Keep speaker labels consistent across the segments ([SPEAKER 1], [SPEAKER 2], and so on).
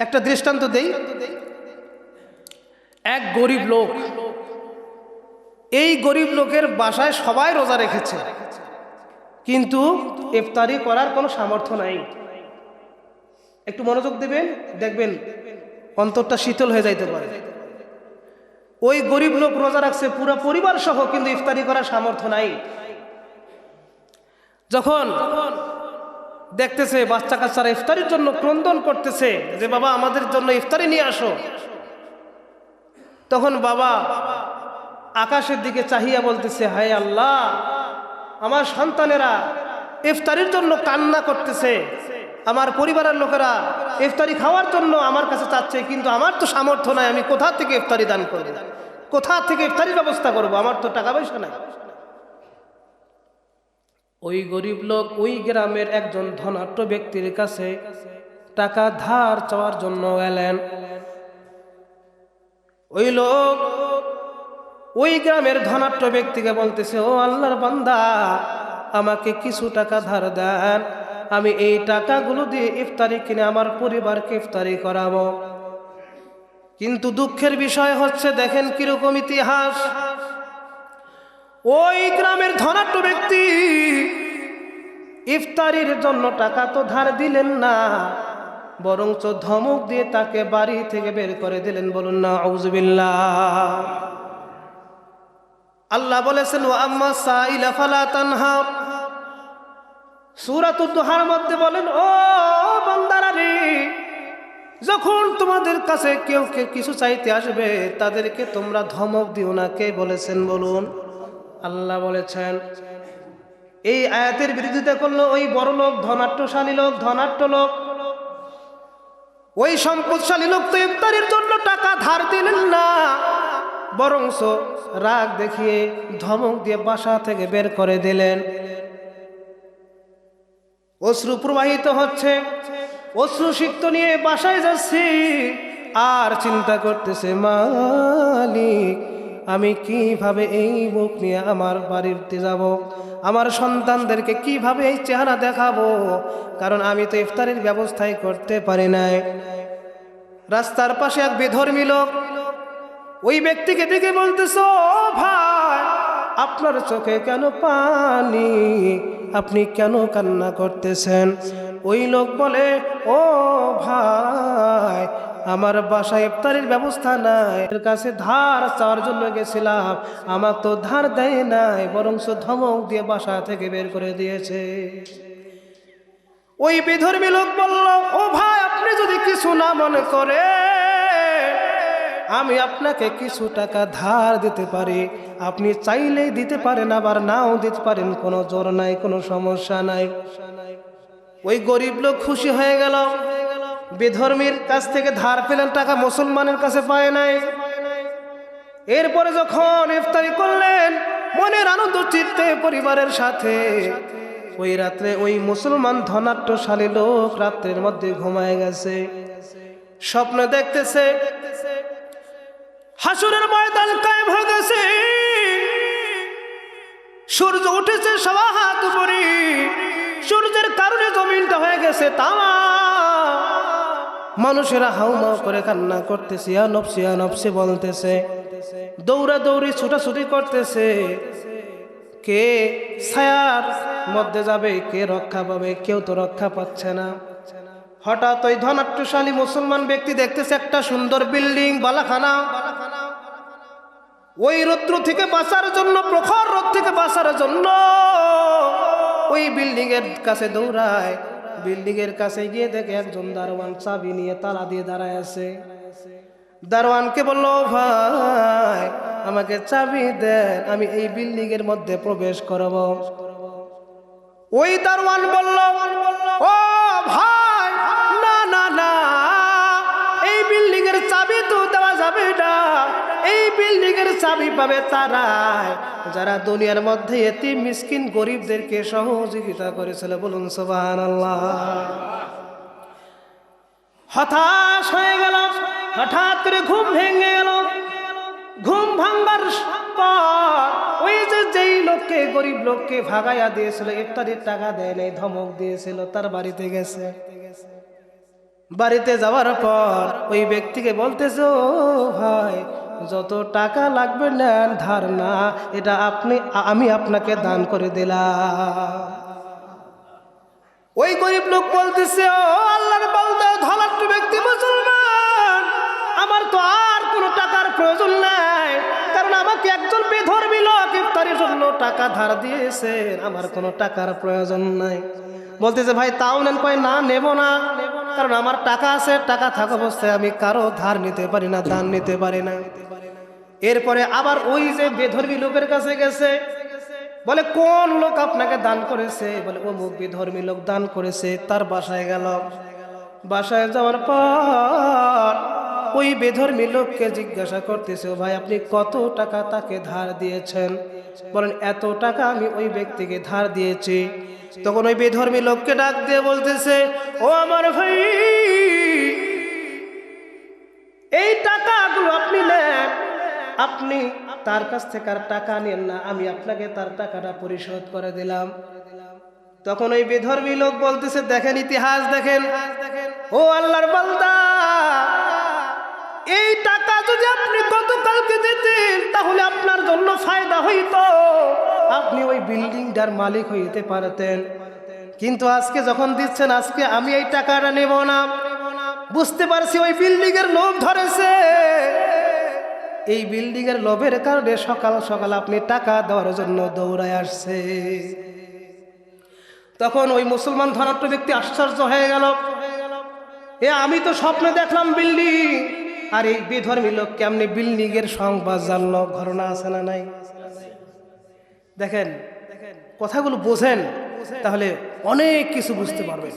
[SPEAKER 1] একটা দৃষ্টান্ত দেই। এক গরিব লোক, এই গরিব লোকের বাসায় সবাই রোজা রেখেছে, কিন্তু ইফতারি করার কোনো সামর্থ্য নাই। একটু মনোযোগ দেবেন, দেখবেন অন্তরটা শীতল হয়ে যাইতে পারে। ওই গরিব লোক রোজা রাখছে পুরো পরিবার সহ, কিন্তু ইফতারি করার সামর্থ্য নাই। যখন দেখতেছে বাচ্চা কাচ্চারা ইফতারির জন্য ক্রন্দন করতেছে যে বাবা আমাদের জন্য ইফতারি নিয়ে আসো, তখন বাবা আকাশের দিকে চাহিয়া বলতেছে, হায় আল্লাহ, আমার সন্তানেরা ইফতারির জন্য কান্না করতেছে, আমার পরিবারের লোকেরা ইফতারি খাওয়ার জন্য আমার কাছে চাচ্ছে, কিন্তু আমার তো সামর্থ্য নাই, আমি কোথা থেকে ইফতারি দান করব, কোথা থেকে ইফতারির ব্যবস্থা করব, আমার তো টাকা পয়সা নাই। ওই গরিব লোক ওই গ্রামের একজন ধনাঢ্য ব্যক্তির কাছে টাকা ধার চাওয়ার জন্য এলেন। ওই লোক ওই গ্রামের ধনাঢ্য ব্যক্তিকে বলতেছে, ও আল্লাহর বান্দা, আমাকে কিছু টাকা ধার দেন, আমি এই টাকাগুলো দিয়ে ইফতারি কিনে আমার পরিবারকে ইফতারি করাবো। কিন্তু দুঃখের বিষয় হচ্ছে, দেখেন কিরকম ইতিহাস। ওই গ্রামের ধনাঢ্য ব্যক্তি ইফতারির জন্য টাকা তো ধার দিলেন না, বরঞ্চ ধমক দিয়ে তাকে বাড়ি থেকে বের করে দিলেন। বলুন না আউযুবিল্লাহ। আল্লাহ বলেছেন, ওয়া আম্মা সাইলা ফালা তানহার, সূরাতুদ দুহার মধ্যে বলেন, ও বান্দারা রে, যখন তোমাদের কাছে কেউ কিছু চাইতে আসবে তাদেরকে তোমরা ধমক দিও না। কে বলেছেন বলুন? আল্লাহ বলেছেন। এই আয়াতের বিরোধিতা করলো ওই বড় লোক, ধনাঢ্যশালী লোক, ধনাঢ্য লোক, ওই সম্পদশালী লোক তো ইফতারির জন্য টাকা ধার দিলেন না, বরংস রাগ দেখিয়ে ধমক দিয়ে বাসা থেকে বের করে দিলেন। অশ্রু প্রবাহিত হচ্ছে, অশ্রু সিক্ত নিয়ে বাসায় যাচ্ছি, আর চিন্তা করতেছে, মালিক, আমি কিভাবে এই মুখ নিয়ে আমার বাড়িতে যাব, আমার সন্তানদেরকে কিভাবে এই চেহারা দেখাবো, কারণ আমি তো ইফতারের ব্যবস্থাই করতে পারি নাই। রাস্তার পাশে এক বেধর্মী লোক ওই ব্যক্তিকে দেখে বলতেছে, ও ভাই, আপনার চোখে কেন পানি, আপনি কেন কান্না করতেছেন? ওই লোক বলে, ও ভাই, আমার বাসায় ইফতারের ব্যবস্থা নাই, এর কাছে ধার চাওয়ার জন্য গেছিলাম, আমার তো ধার দেয় নাই, বরঞ্চ ধমক দিয়ে বাসা থেকে বের করে দিয়েছে। ওই বিধর্মী লোক বলল, ও ভাই, আপনি যদি কিছু না মনে করে, আমি আপনাকে কিছু টাকা ধার দিতে পারি, আপনি চাইলেই দিতে পারেন, আবার নাও দিতে পারেন, কোনো জোর নাই, কোনো সমস্যা নাই। ওই গরিব লোক খুশি হয়ে গেল, বিধর্মীর কাছ থেকে ধার পেলেন টাকা, মুসলমানের কাছে পায় নাই। এরপরে যখন ইফতারি করলেন মনের আনন্দ চিত্তে পরিবারের সাথে, ওই রাত্রে ওই মুসলমান ধনাঢ্যশালী লোক রাত্রের মধ্যে ঘুমায় গেছে। স্বপ্ন দেখতেছে হাসরের ময়দান কায়েম হয়ে গেছে, সূর্য উঠেছে সওয়া হাত উপরে, সূর্যের কারণে জমিনটা হয়ে গেছে তামা, মানুষেরা হাউমাউ করে কান্না করতেছে, ইয়া নফসি ইয়া নফসি বলতেছে, দৌড়া দৌড়ি ছুটাছুটি করতেছে, কে ছায়ার মধ্যে যাবে, কে রক্ষা পাবে, কেউ তো রক্ষা পাচ্ছে না। হঠাৎ ওই ধনাঢ্যশালী মুসলমান ব্যক্তি দেখতেছে একটা সুন্দর বিল্ডিং, বালাখানা। ওই রৌদ্র থেকে বাঁচার জন্য, প্রখর রোদ থেকে বাঁচার জন্য ওই বিল্ডিং এর কাছে দৌড়ায়। বিল্ডিং এর কাছে গিয়ে দেখে একজন দারোয়ান চাবি নিয়ে তালা দিয়ে দাঁড়ায় আছে। দারোয়ানকে বলল, ভাই, আমাকে চাবি দেন, আমি এই বিল্ডিং এর মধ্যে প্রবেশ করব। ওই দারোয়ান বলল, ও ভাই, না না না, এই বিল্ডিং এর চাবি তো দেওয়া যাবে না, এই বিল্ডিং এর চাবি পাবে তারাই যারা দুনিয়ার মধ্যে এতিম মিসকিন গরিবদেরকে সহযোগিতা করেছিল। বলুন সুবহানাল্লাহ। হতাশ হয়ে গেল, হঠাৎ করে ঘুম ভেঙে গেল। ঘুম ভাঙবার পর ওই যে যেই লোককে, গরিব লোককে ভাগাইয়া দিয়েছিল, ইফতারির টাকা দেয় নাই, ধমক দিয়েছিল, তার বাড়িতে গেছে। বাড়িতে যাওয়ার পর ওই ব্যক্তিকে বলতেছে, ও ভাই, যত টাকা লাগবে নেন, ধার না, এটা আমি আপনাকে দান করে দিলাম। ওই গরিব লোক বলতেছে, ও আল্লাহর বান্দা, ধনাঢ্য ব্যক্তি মুসলমান, আমার তো আর কোনো টাকার প্রয়োজন নাই, কারণ আমাকে একজন বেধর্মী লোক ইফতারের জন্য টাকা ধার দিয়েছে, আমার কোনো টাকার প্রয়োজন নাই। বলতেছে, ভাই তাও নেন? কয়, না, নেব না, কারণ আমার টাকা আছে, টাকা থাকা অবস্থায় আমি কারো ধার নিতে পারি না, দান নিতে পারি না। এরপরে আবার ওই যে বেধর্মী লোকের কাছে গেছে, বলে, কোন লোক আপনাকে দান করেছে? বলে, অমুক বিধর্মী লোক দান করেছে। তার বাসায় গেল। বাসায় যাওয়ার পর ওই বেধর্মী লোককে জিজ্ঞাসা করতেছে, ভাই, আপনি কত টাকা তাকে ধার দিয়েছেন? বলেন, এত টাকা আমি ওই ব্যক্তিকে ধার দিয়েছি। তখন ওই বেধর্মী লোককে ডাক দিয়ে বলতেছে, ও আমার ভাই, এই টাকাগুলো আপনি নেন, আপনি তার কাছ থেকে আর টাকা নেন না, আমি আপনাকে তার টাকাটা পরিশোধ করে দিলাম। তখন ওই বেধর্মী লোক বলতেছে, দেখেন, ইতিহাস দেখেন, ও আল্লাহর বান্দা, এই টাকা যদি আপনি গতকালকে দিতেন তাহলে আপনার জন্য ফায়দা হইতো, আপনি ওই বিল্ডিংটার মালিক হইতে পারতেন, কিন্তু আজকে যখন দিচ্ছেন, আজকে আমি এই টাকাটা নেব না। বুঝতে পারছি ওই বিল্ডিং এর লোভ ধরেছে, এই বিল্ডিং এর লোভের কারণে সকাল সকাল আপনি টাকা দেওয়ার জন্য দৌড়ায় আসছে। তখন ওই মুসলমান ধনাঢ্য ব্যক্তি আশ্চর্য হয়ে গেল, আমি তো স্বপ্নে দেখলাম বিল্ডিং, আর এই বেধর্মী লোক কেমনি বিল্ডিং এর সংবাদ জানলো? ঘটনা আছে না নাই? দেখেন, কথাগুলো বোঝেন, তাহলে অনেক কিছু বুঝতে পারবেন।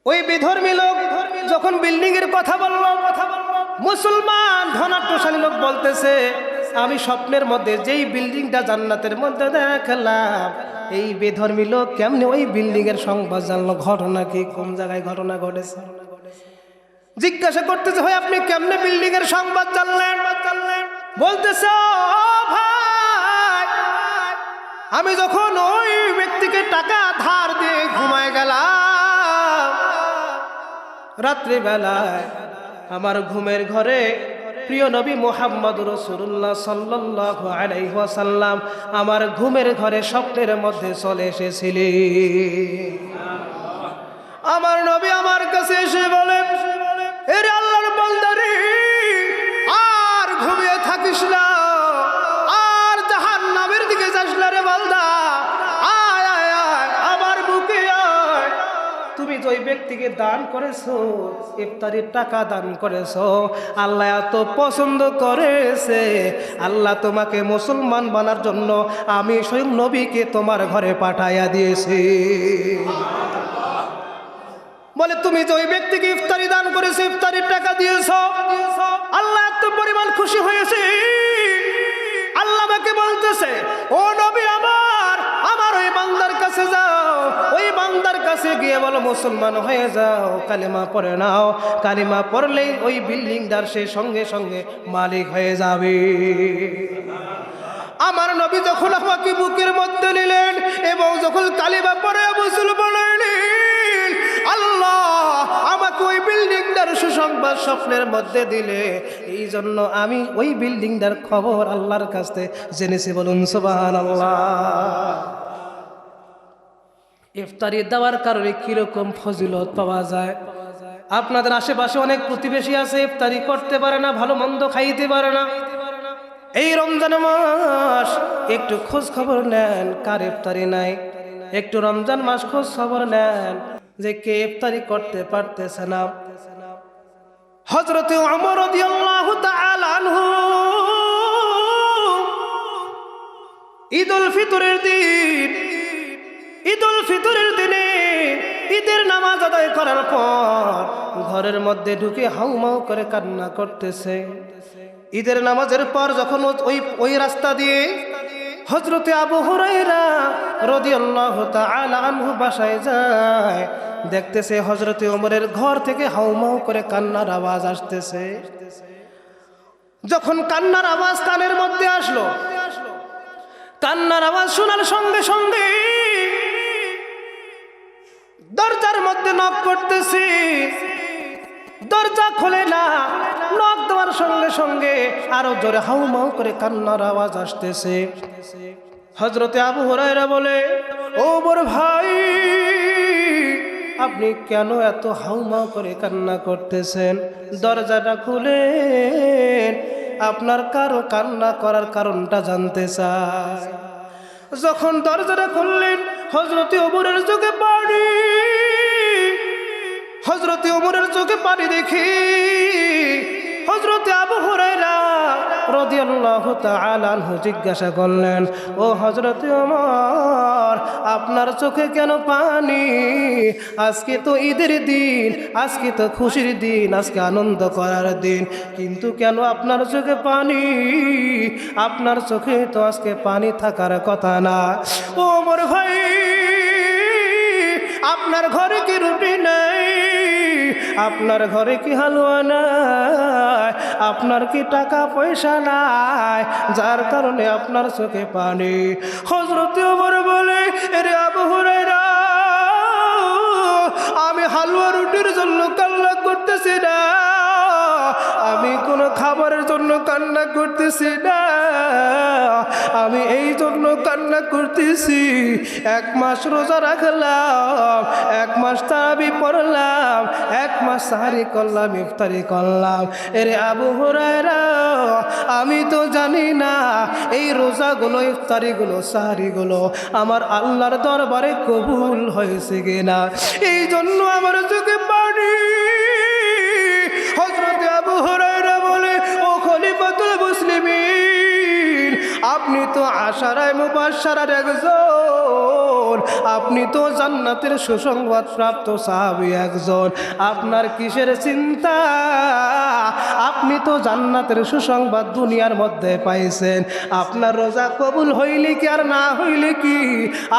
[SPEAKER 1] ওই বেধর্মী লোক যখন বিল্ডিং এর কথা বলল, মুসলমান ধনাঢ্যশালী লোক বলতেছে, আমি স্বপ্নের মধ্যে যেই বিল্ডিংটা জান্নাতের মধ্যে দেখলাম, এই বেধর্মী লোক কেমনে ওই বিল্ডিং এর সংবাদ জানলো? ঘটনা কি, কোন জায়গায় ঘটনা ঘটেছে? জিজ্ঞাসা করতেছে, ভাই, আপনি কেমনে বিল্ডিং এর সংবাদ জানলেন? বলতেছে, ও ভাই, আমি যখন ওই ব্যক্তিকে টাকা ধার দিয়ে ঘুমায় গেলাম, রাত্রিবেলায় আমার ঘুমের ঘরে প্রিয় নবী মুহাম্মদ রাসূলুল্লাহ সাল্লাল্লাহু আলাইহি ওয়াসাল্লাম আমার ঘুমের ঘরে স্বপ্নের মধ্যে চলে এসেছিলেন। আমার নবী আমার কাছে এসে বলে, এরে আল্লাহর বান্দা রে, আর ঘুমিয়ে থাকিস না, আর জাহান্নামের দিকে যাস না রে বান্দা, আয় আয় আয় আমার বুকে আয়। তুমি যে ওই ব্যক্তিকে দান করেছো, ইফতারির টাকা দান করেছো, আল্লাহ এত পছন্দ করেছে, আল্লাহ তোমাকে মুসলমান বানার জন্য আমি স্বয়ং নবীকে তোমার ঘরে পাঠাইয়া দিয়েছি। বলে, তুমি যে ওই ব্যক্তিকে ইফতারি দান করেছো, ইফতারির টাকা দিয়েছো, আল্লাহ এত পরিমাণ খুশি হয়েছে, আল্লাহ আমাকে বলতেছে, ও নবী আমার, আমার ওই বান্দার কাছে যাও, ওই বান্দার কাছে গিয়ে বলো মুসলমান হয়ে যাও, কালিমা পড়ে নাও, কালিমা পড়লেই ওই বিল্ডিংটার সে সঙ্গে সঙ্গে মালিক হয়ে যাবে। আমার নবী যখন আমাকে বুকের মধ্যে নিলেন এবং যখন কালিমা পড়ে মুসলমান হলেন, আল্লাহ আমাকে ওই বিল্ডিংটার সুসংবাদ স্বপ্নের মধ্যে দিলে, এই জন্য আমি ওই বিল্ডিংটার খবর আল্লাহর কাছ থেকে জেনেছি। বলুন সুবহানাল্লাহ। ইফতারি দেওয়ার কারণে কিরকম ফজিলত পাওয়া যায়? আপনাদের আশেপাশে অনেক প্রতিবেশী আছে, ইফতারি করতে পারে না, ভালো মন্দ খাইতে পারে না। এই রমজান মাস একটু খোঁজ খবর নেন, কার ইফতারি নাই। একটু রমজান মাস খোঁজ খবর নেন যে কে ইফতারি করতে পারতেছে না। হযরত ওমর রাদিয়াল্লাহু তাআলা আনহু ঈদুল ফিতরের দিনে ঈদের নামাজ আদায় করার পর ঘরের মধ্যে ঢুকে হাউমাউ করে কান্না করতেছে। ঈদের নামাজের পর যখন ওই রাস্তা দিয়ে হযরতে আবু হুরায়রা রাদিয়াল্লাহু তাআলা আনহু বাসায় যায়, দেখতেছে হযরতে ওমরের ঘর থেকে হাউমাউ করে কান্নার আওয়াজ আসতেছে। যখন কান্নার আওয়াজ কানের মধ্যে আসলো, কান্নার আওয়াজ শোনার সঙ্গে সঙ্গে দরজার মধ্যে নক করতেছি, দরজা খোলে না। নক দেওয়ার সঙ্গে সঙ্গে আরো জোরে হাউমাউ করে কান্নার আওয়াজ আসতেছে। হযরতে আবু হুরায়রা বলে, ও বড় ভাই, আপনি কেন এত হাউমাউ করে কান্না করতেছেন? দরজাটা খুলেন, আপনার কারো কান্না করার কারণটা জানতে চাই। যখন দরজাটা খুললেন, হযরতে ওমরের চোখে পানি, হযরতে ওমরের চোখে পানি দেখি হযরতে আবু হুরায়রা রাদিয়াল্লাহু তাআলা আনহু জিজ্ঞাসা করলেন, ও হযরতে ওমর, আপনার চোখে কেন পানি? আজকে তো ঈদের দিন, আজকে তো খুশির দিন, আজকে আনন্দ করার দিন, কিন্তু কেন আপনার চোখে পানি? আপনার চোখে তো আজকে পানি থাকার কথা না। ও ওমর ভাই, আপনার ঘরে কি রুটি নাই? আপনার ঘরে কি হালুয়া নাই? আপনার কি টাকা পয়সা নাই যার কারণে আপনার চোখে পানি? হযরতে ওমর বলে, আরে আবু হুরায়রা, আমি হালুয়া রুটির জন্য কান্না করতেছি না, আমি কোনো খাবারের জন্য কান্না করতেছি না, আমি এই জন্য কান্না করতেছি, 1 মাস রোজা রাখলাম, 1 মাস তারাবি পড়লাম, 1 মাস সাহারি করলাম, ইফতারি করলাম। এরে আবু হুরায়রা, আমি তো জানি না এই রোজাগুলো, ইফতারিগুলো, সাহারিগুলো আমার আল্লাহর দরবারে কবুল হয়েছে কিনা, এই জন্য আমার চোখে পানি। হযরতে আবু হুরায়রা বলে, ও খলিফাতুল মুসলিমিন, আপনি তো আশারায়ে মুবাশশারার একজন, আপনি তো জান্নাতের সুসংবাদ প্রাপ্ত সাহাবী একজন, আপনার কিসের চিন্তা? আপনি তো জান্নাতের সুসংবাদ দুনিয়ার মধ্যে পাইছেন, আপনার রোজা কবুল হইলে কি আর না হইলে কি?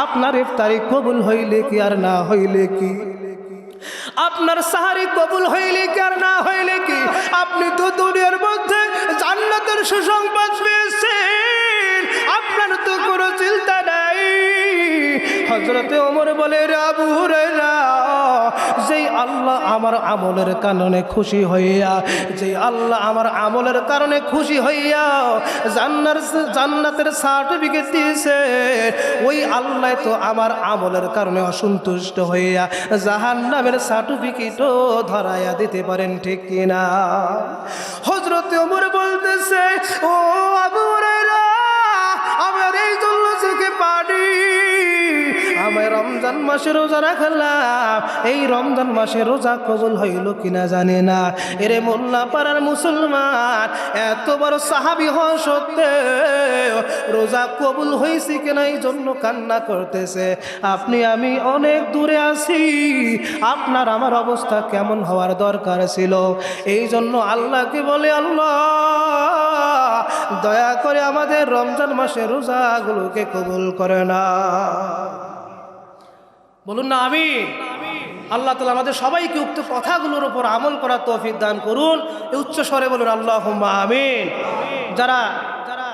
[SPEAKER 1] আপনার ইফতারি কবুল হইলে কি আর না হইলে কি? আপনার সাহারি কবুল হইলে কি আর না হইলে কি? আপনি তো দুনিয়ার মধ্যে জান্নাতের সুসংবাদ পেয়েছেন, আপনার তো কোনো চিন্তা নাই। হযরতে ওমর বলে, রে আবু হুরায়রা, যেই আল্লাহ আমার আমলের কারণে খুশি হইয়া, যেই আল্লাহ আমার আমলের কারণে খুশি হইয়া জান্নাতের সার্টিফিকেট দিয়েছে, ওই আল্লাহ তো আমার আমলের কারণে অসন্তুষ্ট হইয়া জাহান্নামের সার্টিফিকেটও ধরাইয়া দিতে পারেন, ঠিক কিনা? হযরতে ওমর বলতেছে, ও আবু হুরায়রা, আমার এই জন্য চোখে পানি, আমি রমজান মাসে রোজা রাখলাম, এই রমজান মাসে রোজা কবুল হইল কিনা জানি না। এরে মোল্লা পাড়ার মুসলমান, এত বড় সাহাবী হওয়া সত্ত্বেও রোজা কবুল হয়েছে কিনা এই জন্য কান্না করতেছে। আপনি আমি অনেক দূরে আছি, আপনার আমার অবস্থা কেমন হওয়ার দরকার ছিল? এই জন্য আল্লাহকে বলে, আল্লাহ দয়া করে আমাদের রমজান মাসে রোজাগুলোকে কবুল করে না। বলুন না আমিন। আল্লাহ তাআলা আমাদের সবাইকে উক্ত কথাগুলোর উপর আমল করার তৌফিক দান করুন। উচ্চ স্বরে বলুন আল্লাহুম্মা আমিন। যারা